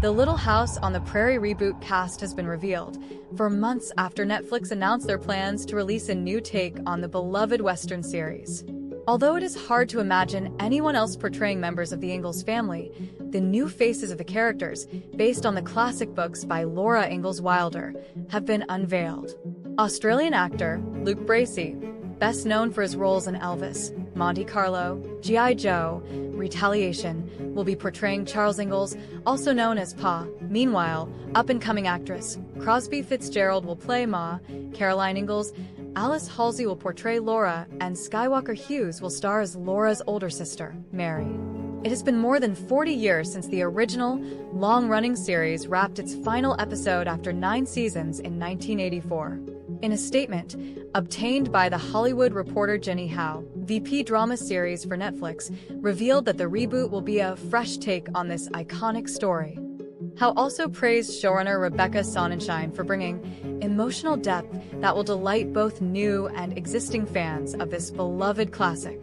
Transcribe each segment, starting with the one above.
The Little House on the Prairie reboot cast has been revealed, for months after Netflix announced their plans to release a new take on the beloved Western series. Although it is hard to imagine anyone else portraying members of the Ingalls family, the new faces of the characters, based on the classic books by Laura Ingalls Wilder, have been unveiled. Australian actor Luke Bracey, best known for his roles in Elvis, Monte Carlo, G.I. Joe, Retaliation, will be portraying Charles Ingalls, also known as Pa. Meanwhile, up-and-coming actress Crosby Fitzgerald will play Ma, Caroline Ingalls, Alice Halsey will portray Laura, and Skywalker Hughes will star as Laura's older sister, Mary. It has been more than 40 years since the original, long-running series wrapped its final episode after 9 seasons in 1984. In a statement obtained by The Hollywood Reporter, Jenny Howe, VP drama series for Netflix, revealed that the reboot will be a fresh take on this iconic story. Howe also praised showrunner Rebecca Sonnenschein for bringing emotional depth that will delight both new and existing fans of this beloved classic.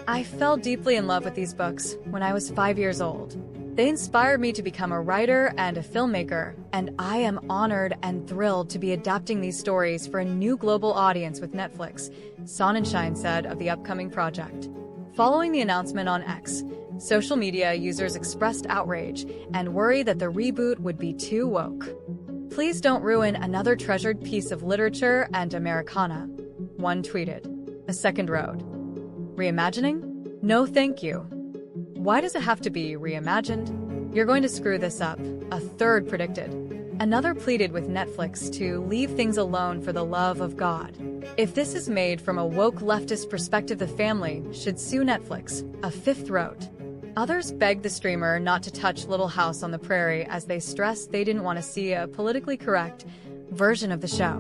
I fell deeply in love with these books when I was 5 years old. They inspired me to become a writer and a filmmaker, and I am honored and thrilled to be adapting these stories for a new global audience with Netflix, Sonnenschein said of the upcoming project. Following the announcement on X, social media users expressed outrage and worry that the reboot would be too woke. "Please don't ruin another treasured piece of literature and Americana," one tweeted. A second wrote, "Reimagining? No thank you. Why does it have to be reimagined? You're going to screw this up," a third predicted. Another pleaded with Netflix to leave things alone for the love of God. "If this is made from a woke leftist perspective, the family should sue Netflix," a fifth wrote. Others begged the streamer not to touch Little House on the Prairie as they stressed they didn't want to see a politically correct version of the show.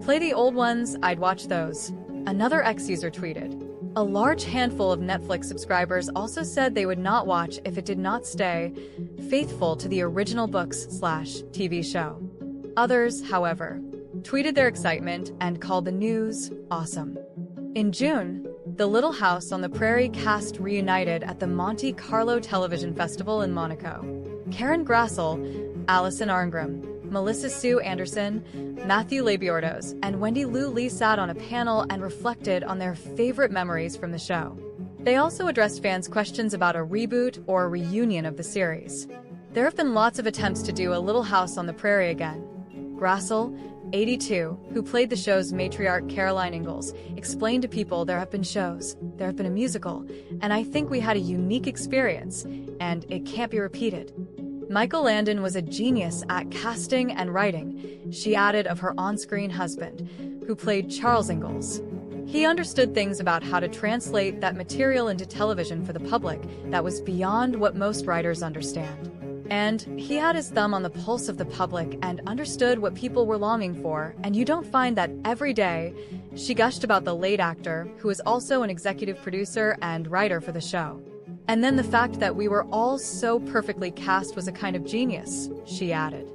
"Play the old ones, I'd watch those," another X-user tweeted. A large handful of Netflix subscribers also said they would not watch if it did not stay faithful to the original books/TV show. Others, however, tweeted their excitement and called the news awesome. In June, the Little House on the Prairie cast reunited at the Monte Carlo Television Festival in Monaco. Karen Grassel, Allison Arngrim, Melissa Sue Anderson, Matthew Labiordos, and Wendy Lou Lee sat on a panel and reflected on their favorite memories from the show. They also addressed fans' questions about a reboot or a reunion of the series. There have been lots of attempts to do a Little House on the Prairie again. Grassel, 82, who played the show's matriarch Caroline Ingalls, explained to people there have been shows, there have been a musical, and I think we had a unique experience, and it can't be repeated. Michael Landon was a genius at casting and writing, she added of her on-screen husband, who played Charles Ingalls. He understood things about how to translate that material into television for the public that was beyond what most writers understand. And he had his thumb on the pulse of the public and understood what people were longing for, and you don't find that every day, she gushed about the late actor, who is also an executive producer and writer for the show. And then the fact that we were all so perfectly cast was a kind of genius, she added.